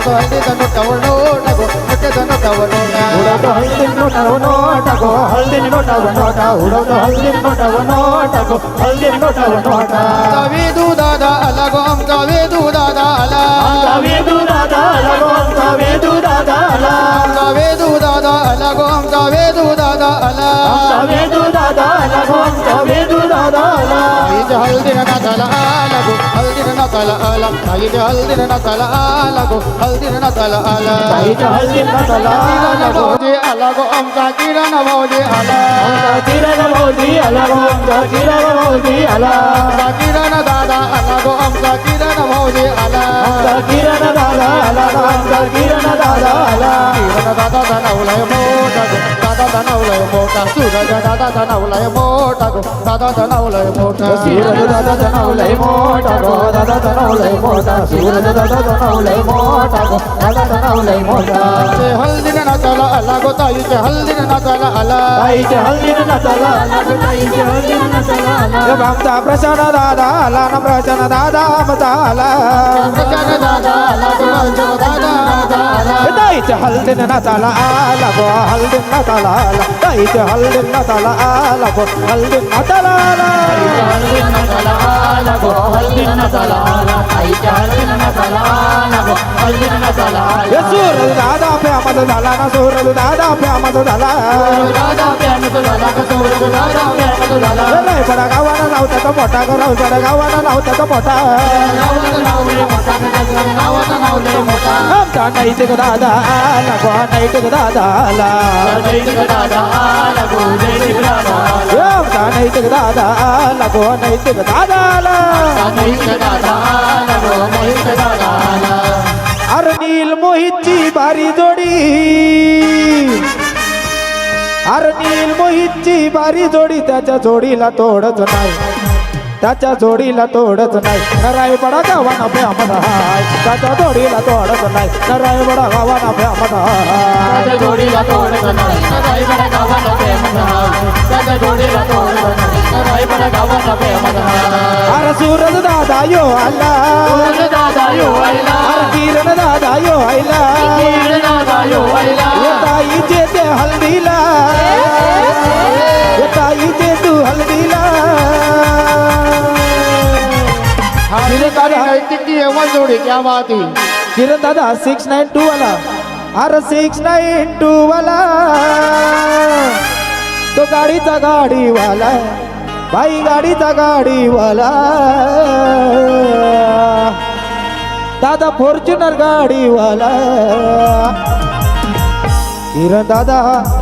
उडवतो हळदीचा नोटावर नोटा गो नोट्याचा नोटावर नोटा उडवतो हळदी नोटावर नोटा गो हळदी नोटावर नोटा उडवतो हळदी नोटावर नोटा गो हळदी नोटावर नोटा आमचा वेदू दादा आला गो आमचा वेदू दादा आला आमचा वेदू दादा आला गो आमचा वेदू दादा आला आमचा वेदू दादा आला गो आमचा वेदू दादा आला आमचा वेदू दादा आला गो आमचा वेदू दादा आला ताईच्या हळदीनं नाचाला आला गो हळदीनं नाचाला आला ताईच्या हळदीनं नाचाला आला गो हळदीनं नाचाला आला ताईच्या हळदी नाचाला आला गो भाऊजी आला गो आमचा किरण भाऊजी आला आमचा किरण भाऊजी आला गो आमचा किरण भाऊजी आला आमचा किरण दादा आला गो आमचा किरण भाऊजी आला आमचा किरण दादा आला गो आमचा किरण दादा आला किरण दादा धनवलाय मोठा गो दादा धनवलाय मोठा सूरज दादा धनवलाय मोठा गो दादा धनवलाय मोठा सूरज दादा धनवलाय मोठा गो दादा धनवलाय मोठा सूरज दादा धनवलाय मोठा गो दादा धनवलाय मोठा ते हल्दीनं नाचाला आला गो ताईच्या हल्दीनं नाचाला आला ताईच्या हळदीनं नाचाला आला गो ताईच्या हळदीनं नाचाला आला आमचा प्रसन्न दादा आला ना प्रसन्न दादा आमचा आला प्रसन्न दादा आला गो प्रसन्न दादा आला ताईच्या हळदीनं नाचाला आला गो हळदीनं नाचाला आला ताईच्या हळदीनं नाचाला आला गो हळदीनं नाचाला आला हल्दीनं नाचाला आला गो हल्दीनं नाचाला आला ताईच्या हल्दीनं नाचाला आला गो हल्दीनं नाचाला आला सूरज दादा प्यामत झाला ना सूरज दादा प्यामत झाला दादा प्यामत झाला का सूरज दादा प्यामत झाला लय बडा गावाला लावता तो मोठा गराव बडा गावाला लावता तो मोठा गावाचं नाव लय मोठा गावाचं नाव लय मोठा आमचा नैतिक दादा आला गो नैतिक दादा आला नैतिक दादा आला गो नैतिक दादा आला आमचा नैतिक दादा आला गो नैतिक दादा आला नैतिक दादा आला गो नैतिक दादा आला अरे नील मोहितची बारी जोडी अरे नील मोहितची बारी जोडी त्याच्या जोडीला तोडच नाही त्याच्या जोडीला तोडच नाही नराय बडा गावाना प्यामत हाय त्याच्या जोडीला तोडच नाही नराय बडा गावाना प्यामत हाय त्याच्या जोडीला तोडत नाही रायबडा गावाला प्रेमत हाय त्याच्या जोडीला तोडत नाही रायबडा गावाला प्रेमत हाय अरे सूरज दादा यो आला सूरज दादा यो आयला अरे किरण दादा यो आला किरण दादा यो आयला ताईचे ते हल्दीला ताईचे तू हल्दीला नैतिक की एवढ जोडी क्या बात है किरण दादा 692 वाला अरे 692 वाला तो गाडीचा गाडीवाला बाई गाडीचा गाडीवाला दादा फॉर्च्युनर गाडीवाला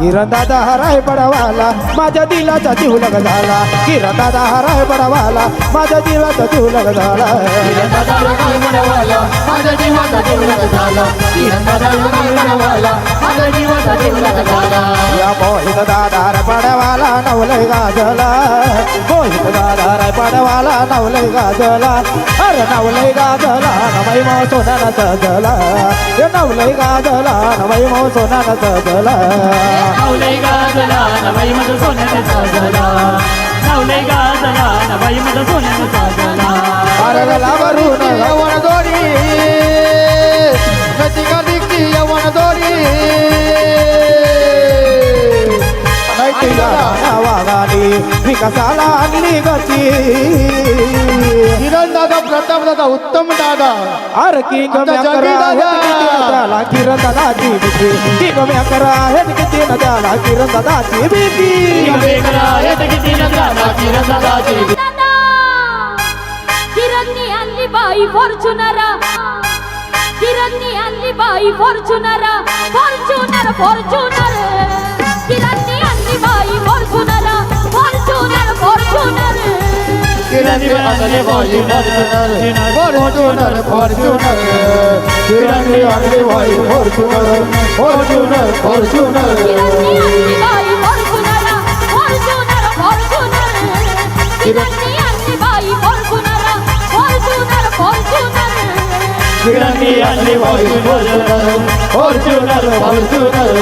किरण दादा हराय पडवाला माझ्या दिलाचा जीव लग झाला किरण दादा हराय पडवाला माझ्या दिलाचा जीव लग झाला किरण दादा योगी बनवाला माझ्या जीवाचा जीव लग झाला किरण दादा योगी बनवाला माझ्या जीवाचा जीव लग झाला या मोहित दादा पडवाला नवलय गाजला मोहित दादा पडवाला नवलय गाजला अरे नवलय गाजला नवई मो सोनाला सजला हे नवलय गाजला नवई मो सोनाला सजला नवलय गाजला नवई मध सोन्याने साजला नवलय गाजला नवई मध सोन्याने साजला अरे वरून यवन दोरी नचिका दिखती यवन दोरी वागाली विकासाला आणली गती किरण दादा प्रताप दादा उत्तम दादा अरे किंग त्याला किरण दादाची भीती किंग करा हे किती न त्याला किरण दादाची भीती किरणनी आणली बाई फॉर्च्युनरा किरणनी आणली बाई फॉर्च्युनरा फॉर्च्युनर फॉर्च्युनर किरणनी आणली बाई फॉर्च्युनरा फॉर्च्युनर फॉर्च्युनर किरणनी आणली बाई फॉर्च्युनर फॉर्च्युनर किरणनी आणली बाई फॉर्च्युनर फॉर्च्युनर फॉर्च्युनर किरणनी आणली बाई फॉर्च्युनरा फॉर्च्युनर फॉर्च्युनर किरणनी आणली बाई फॉर्च्युनरा फॉर्च्युनर फॉर्च्युनर किरणनी आणली बाई फॉर्च्युनर फॉर्च्युनर फॉर्च्युनर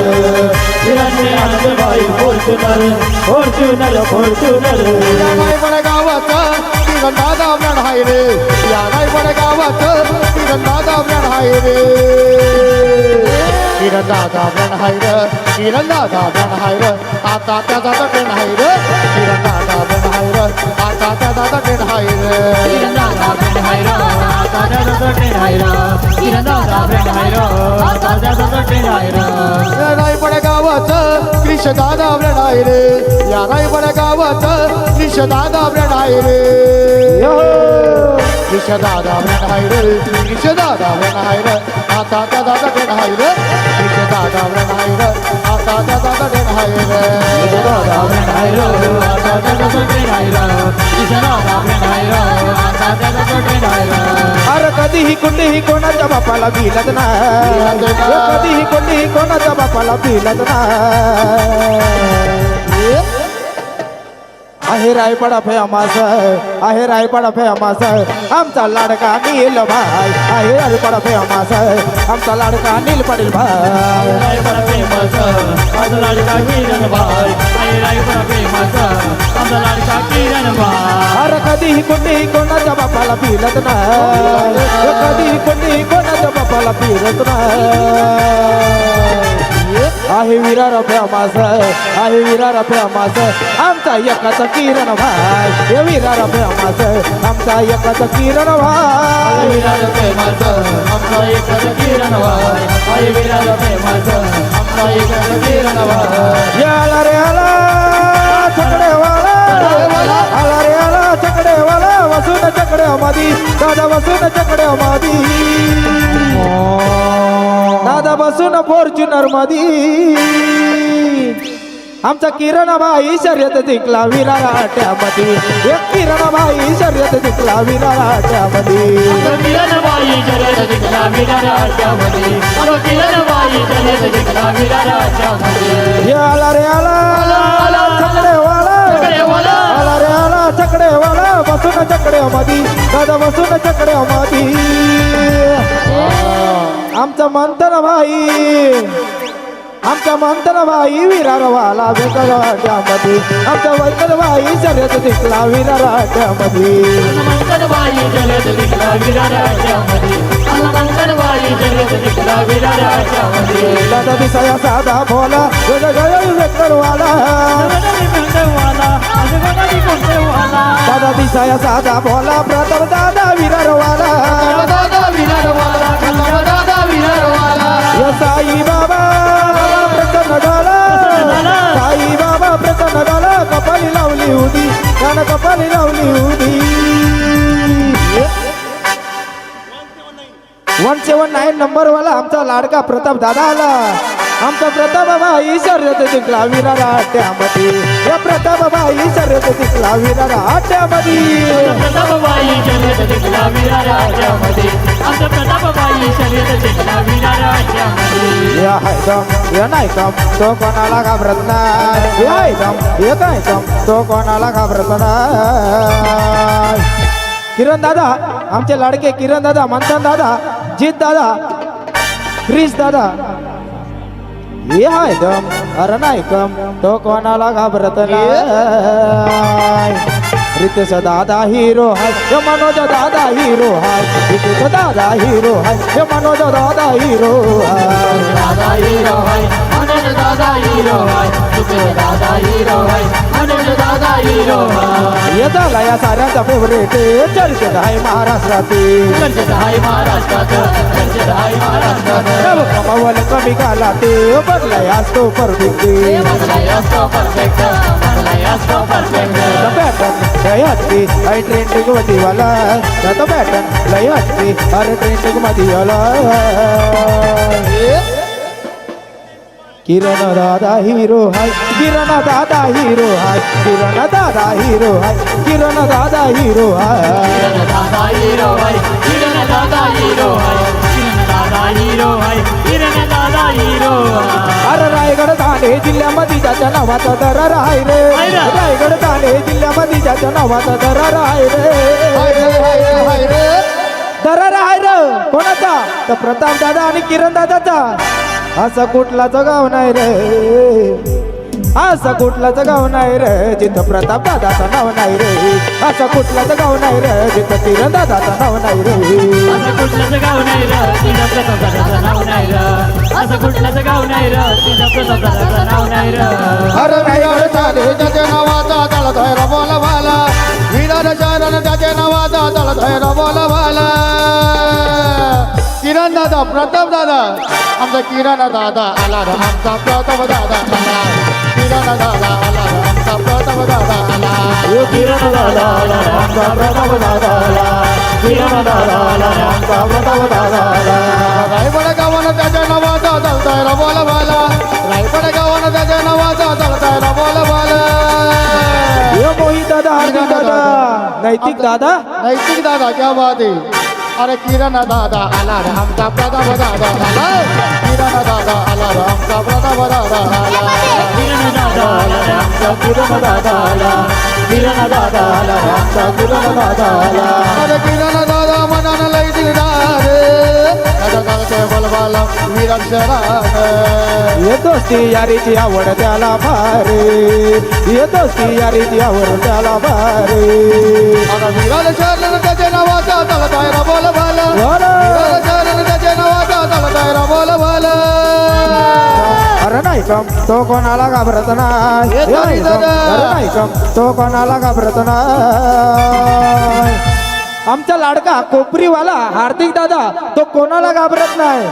किरणनी आणली बाई फॉर्च्युनर फॉर्च्युनर फॉर्च्युनर या पण गावाचा किरण दादा ब्रँड हाय रे या पण गावाचा किरण दादा ब्रँड हाय रे किरण दादा ब्रँड हाय र किरण दादा ब्रँड हाय र आता त्याचा ट्रेंड हाय र किरण दादा ब्रँड हाय र आता त्याचा ट्रेंड हाय र किरण दादा ब्रँड हाय र आता त्याचा ट्रेंड हाय र किरण दादा ब्रँड हाय र आता त्याचा ट्रेंड हाय र या रायपड गावाचं क्रिश दादा ब्रँड हाय रे या रायपड गावाचं क्रिश दादा ब्रँड हाय रे क्रिश दादा ब्रँड हाय रे क्रिश दादा ब्रँड हाय रे आता त्याचा ट्रेंड हाय रे क्रिश दादा ब्रँड हाय रे आता त्याचा ट्रेंड हाय रे दादा ब्रँड हाय र आता त्याचा ट्रेंड हाय र किरण दादा ब्रँड हाय र आता त्याचा ट्रेंड हाय र अरे कधीही कुठेही कोणाच्या बापाला भिलत नाही कधीही कोणीही कोणाच्या बापाला भिलत नाही आहे रायपडा फेमस आहे रायपडा फेमस आमचा लाडका नील भाई आहे रायपडा फेमस आमचा लाडका नील पाटील भाई रायपड फेमस आमचा लाडका किरण भाई आहे रायपड फेमस आमचा लाडका किरण भाई अरे कधीही कोणीही कोणाच्या बापाला भिलत नाही कधीही कोणीही कोणाच्या बापाला भिलत नाही आहे विरार फेमस आहे विरार फेमस आमचा एकाचा किरण भाई हे विरार फेमस आमचा एकाचा किरण भाई विरार फेमस आमचा एकच किरण भाई आहे विरार फेमस आमचा एकच किरण भाई याला रे आला चकडेवाला आला रे आला चकडेवाला वसून चकडे मधी दादा वसून चकडे मधी दादा बसून फॉर्च्युनर मधी आमचा किरण भाई शर्यत जिंकला विराराट्यामध्ये एक किरण भाई शर्यत जिंकला विराराट्यामध्ये किरण बाई शर्यत जिंकला विराराच्यामध्ये किरण बाई शर्यत जिंकला विराराच्यामध्ये आला रे आला चकडेवाला आला रे आला चकडेवाला बसून चकडे मधी दादा बसून चकडे मधी आमचा मंथन भाई आमचा मंथन भाई विरारवाला वेगळ्यामध्ये आमचा वैकल भाई शर्यत जिंकला विराराट्यामध्ये मंथन बाई शर्यत जिंकला विराराच्यामध्ये मंथन बाई शर्यत जिंकला विराराच्यामध्ये दादा दिसाया साधा भोला वेगळा वेगळवाला दादा दिसाया साधा भोला प्रताप दादा विरारवाला दादा विरारवाला दादा विरारवाला या साई बाबा प्रसन्न झाला साई बाबा प्रसन्न झाला कपाली लावली होती त्यानं कपाली लावली होती 179 नंबर वाला आमचा लाडका प्रताप दादा आला आमचा प्रताप भाई शर्यत जिंकला विराराट्यामध्ये या प्रताप भाई शर्यत जिंकला विराराट्यामध्ये प्रतापबाई शर्यत जिंकला विराराच्यामध्ये आमचा प्रतापबाई शर्यत जिंकला विराराच्यामध्ये या हाय दम या नाही दम तो कोणाला घाबरत नाही या हाय दम हे काय दम तो कोणाला घाबरत नाही किरण दादा आमचे लाडके किरण दादा मंथन दादा जीत दादा क्रिश दादा हे हाय दम अरे नाही कम तो कोणाला घाबरत नाही रितेश दादा हिरो हाय हे मनोज दादा हिरो हाय रितेश दादा हिरो हाय हे मनोज दादा हिरो हाय दादा हिरो हाय मनोज दादा हिरो हाय तुझे दादा हिरो हाय मनोज दादा हिरो हाय हे झाला या साऱ्यांचा फेवरेट चर्चेत आहे महाराष्ट्रातील चर्चेत आहे महाराष्ट्रात चर्चेत आहे महाराष्ट्रात नव कमावल कमी काला ते बदलाय असतो परफेक्ट बनलाय असतो परफेक्ट बनलाय असतो परफेक्ट पॅटर्न लय हटके अरे ट्रेंडिंग मध्ये वाला त्याचा पॅटर्न लय हटके अरे ट्रेंडिंग मध्ये वाला किरण दादा हिरो हाय किरण दादा हिरो हाय किरण दादा हिरो हाय किरण दादा हिरो हाय दादा हिरो हाय किरण दादा हिरो हाय किरण दादा हिरो हाय किरण दादा हिरो हाय अरे रायगड ठाणे जिल्ह्यामध्ये ज्याच्या नावाचा दरार आहे रे रायगड ठाणे जिल्ह्यामध्ये ज्याच्या नावाचा दरार आहे रे दरार आहे रे कोणाचा तर प्रताप दादा आणि किरण दादाचा असं कुठलाच गाव नाही रे असं कुठलाच गाव नाही रे जिथं प्रताप दादाचं नाव नाही रे असं कुठलाच गाव नाही रे जिथं किरण दादाचं नाव नाही रे असं कुठलंच गाव नाही र तिथं प्रताप दादाचं नाव नाही र असं कुठलंच गाव नाही र तिच्या प्रतापदादाचं नाव नाही र अरे विरार चाले त्याच्या नावाचा तळ धैर बोल भाला विरार चारण त्याच्या नावाचा तळ धैर बोल भाला किरण दादा प्रताप दादा आमचा किरण दादा आला रे आमचा प्रताप दादा आला किरण दादा आला रे आमचा प्रताप दादा आला यो किरण दादा आला रे आमचा प्रताप दादा आला किरण दादा आला रे आमचा प्रताप दादा आला रायगड गावानं त्याच्या नावाचा तळतळ बोल भाला रायगड गावानं त्याच्या नावाचा तळतळ बोल भाला यो मोहित दादा हार्दिक दादा नैतिक दादा नैतिक दादा क्या बात है अरे किरण दादा आला रे आमचा प्रताप दादा आला किरण दादा आला रे आमचा प्रताप दादा आला किरण दादा आला रे आमचा किरण दादा आला किरण दादा आला रे आमचा किरण दादा आला अरे किरण दादा मनानं लई दिलदार दादा दादा बोलबाला विरक्षरान ये दोस्ती यारीची आवड त्याला भारी ये दोस्ती यारीची आवड त्याला भारी अरे विराज शरण त्याच्या नावाचा तळतळ बोल भाला विराज शरण त्याच्या नावाचा तळतळ बोल भाला अरे नाही कम तो कोणाला घाबरत नाही येत नाही दादा. अरे नाही कम तो कोणाला घाबरत नाही आमचा लाडका कोपरीवाला हार्दिक दादा तो कोणाला घाबरत नाही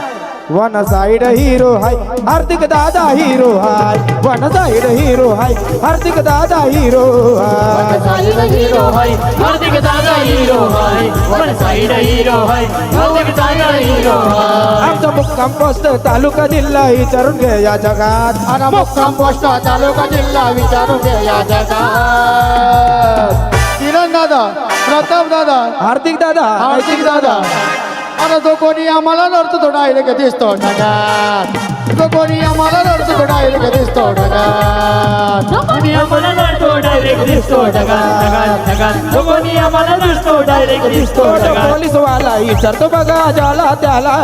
वन साइड हिरो हाय हार्दिक दादा हिरो हाय वन साइड हिरो हाय हार्दिक दादा हिरो हाय साईड हिरो हाय हार्दिक दादा हिरो हाय वन साईड हिरो हाय हार्दिक दादा हिरो हाय आमचा मुक्काम पोस्ट तालुका जिल्हा विचारून घे या जगात अरे मुक्काम पोस्ट तालुका जिल्हा विचारून घे या जगात किरण दादा प्रताप दादा हार्दिक दादा हार्दिक दादा अरे जो कोणी आम्हाला नडतो तो डायरेक्ट दिसतो ढगात जो कोणी आम्हाला नडतो तो डायरेक्ट दिसतो ढगात कोणी आम्हाला नडतो डायरेक्ट दिसतो ढगात ढगात ढगात कोणी आम्हाला नडतो डायरेक्ट दिसतो ढगात पोलीस वाला विचारतो बघा ज्याला त्याला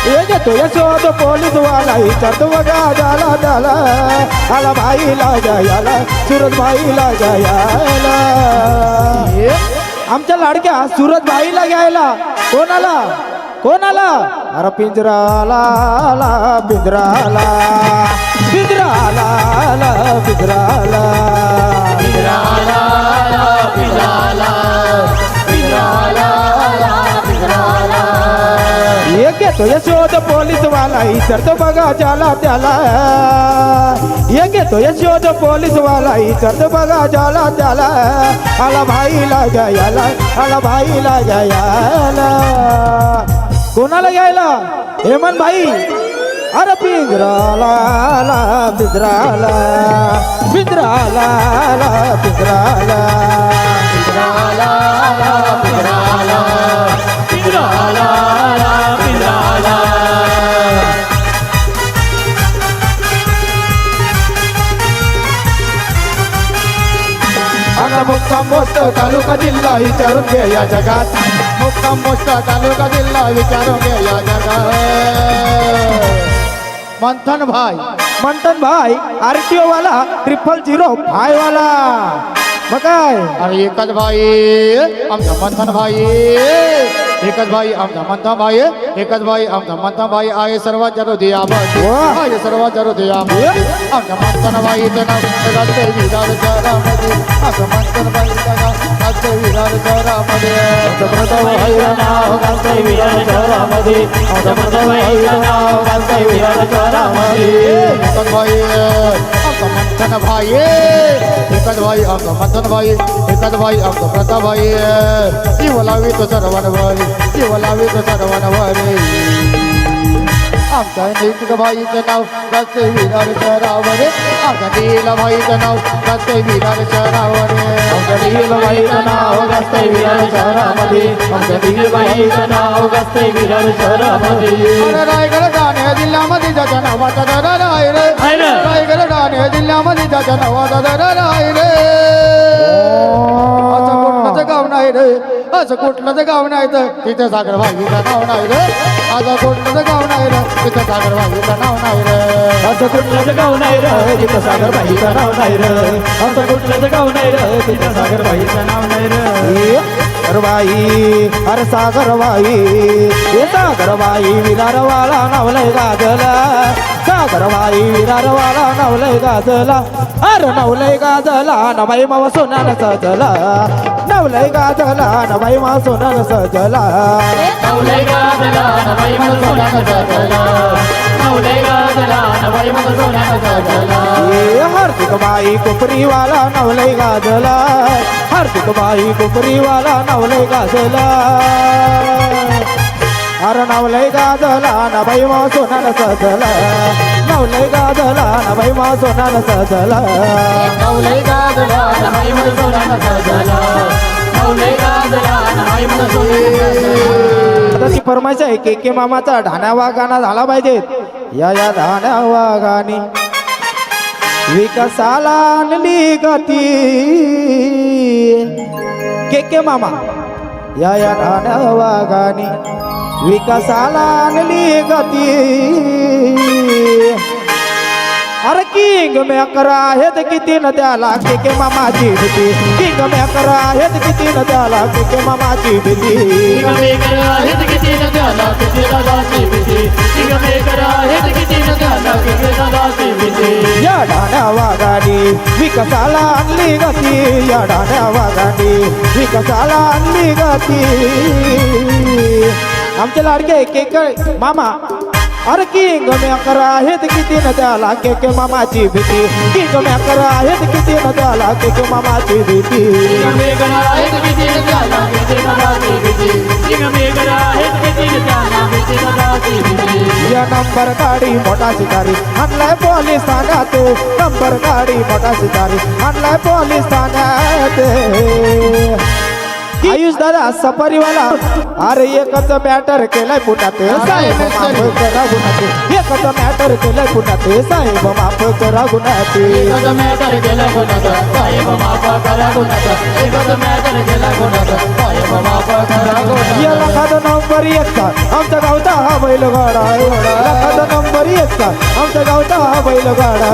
ये घेतो यशोद पोलीस वाला विचारतो बघा ज्याला त्याला आला भाईला जायला सुरत भाईला जायला आमच्या लाडक्या सुरत भाईला घ्यायला कोणाला कोणाला अरे पिंजराला पिंजराला पिंजराला पिंजराला पिंजराला पिंजराला पिंजराला पिंजराला एक घेतो यशोद पोलीस वाला विचारतो बघा ज्याला त्याला एक घेतो यशोद पोलीस वाला विचारतो बघा ज्याला त्याला आला भाईला घ्यायला आला भाईला घ्यायला कोणाला घ्यायला हेमंत भाई अरे पिंजराला पिंजराला पिंजराला पिंजराला पिंजराला पिंजराला पिंजराला पिंजराला अरे मुक्काम पोस्ट तालुका जिल्हा विचारून घे या जगात मुक्काम पोस्ट तालुका जिल्हा विचारून घे या जगात मंथन भाई RTO वाला 000 वाला मग काय अरे एकच भाई आमचा मंथन भाई एकच भाई आमचा मंथन भाई एकच भाई आमचा मंथन भाई आहे सर्वात जरुरी आबाद वाह. आहे सर्वात जरुरी आबाद आमच्या मंथन भाईचं नाव गाजते विरार शहरामध्ये आमचं मंथन भाईचं नाव गाजते विरार शहरामध्ये प्रताप भाईला नाव गाजतंय विरार शहरामध्ये प्रताप भाईचं नाव गाजतंय विरार शहरामध्ये मंथन भाई आमचा मंथन भाई एकच भाई आमचा मंथन भाई एकच भाई आमचा प्रताप भाई जीव लावी तो सर्वांवर जीव लावी तो सर्वांवर आमच्या नैतिक भाईचं नाव गाजते विरार शहरावर आमच्या नील भाईचं नाव गाजते विरार शहरावर आमच्या नीलबाईचं नाव गाजतंय विरार शहरामध्ये आमच्या नीलबाईचं नाव गाजतंय विरार शहरामध्ये अरे रायगड ठाणे जिल्ह्यामध्ये ज्याच्या नावाचा दरार आहे रे आहे रे. रायगड ठाणे जिल्ह्यामध्ये ज्याच्या नावाचा दरार आहे रे असं कुठलंच गाव नाही रे असं कुठलंच गाव नाही तर तिथे सागर भाईचं नाव नाही रे असं कुठलंच गाव नाही रे तिथे सागर भाईचं नाव नाही रे असं कुठलंच गाव नाही रे तिथं सागरबाईचं नाव नाही रे असं कुठलंच गाव नाही रे तिथं सागरबाईचं नाव नाही रे सागरबाई अरे सागरबाई हे सागर सागरबाई विरारवाला नवलय गाजला सागरबाई विरारवाला नवलय गाजला अरे नवलय गाजला नबाई मावा सोनानं सजला नवलय गाजला नबाई मावा सोनानं सजला नवले गाजला नवाई मग सोन्यानं सजला नवले गाजला नवाई मग सोन्यानं सजला हार्दिक बाई कोपरीवाला नवलय गाजला हार्दिक बाई कोपरीवाला नवलय गाजला अरे नवलय गाजला नबाई मा सोनानं सजला नवलय गाजला नबाई मा सोनानं सजला नवले गाजला नवाई मग सोन्यानं सजला नवले गाजला नवाई मग सोन्यानं सजला आता ती फरमाईश आहे के मामाचा ढाण्यावा गाणं झाला पाहिजे या ढाण्यावा गाणी विकासाला आणली गती के मामा या ढाण्यावा गाणी विकासाला आणली गती अरे किंग मेकर आहेत किती न त्याला के मामाची भीती किंग मेकर आहेत किती न त्याला के मामाची भीती मेकर आहेत किती न त्याला किती दादाची भीती मेकर आहेत किती न त्याला किती दादाची भीती या ढाण्या वागाडी विकासाला आणली गती या ढाण्या वागाडी विकासाला आणली गती आमचे लाडके के मामा अरे किंग मेकर आहेत किती न त्याला के मामाची भीती किंग मेकर आहेत किती न त्याला के मामाची भीती मेकर आहेत किती न त्याला किती दादाची भीती मेकर आहेत किती न त्याला किती दादाची भीती या नंबर गाडी मोठा शिकारी आणलाय पोलीस ठाण्यात नंबर गाडी मोठा शिकारी आणलाय पोलीस ठाण्यात आयुष दादा सफारीवाला अरे एकच मॅटर केलाय पुण्यात साहेब माफ करा गुन्हात एकच मॅटर केलाय पुण्यात साहेब माफ करा गुन्हात एकच मॅटर केला कोणाचा साहेब माफ करा कोणाचा एकच मॅटर केला कोणाचा साहेब माफ करा कोणाचा या लखात नंबर एकचा आमच्या गावचा हा बैलगाडा लखात नंबर एकचा आमच्या गावचा हा बैलगाडा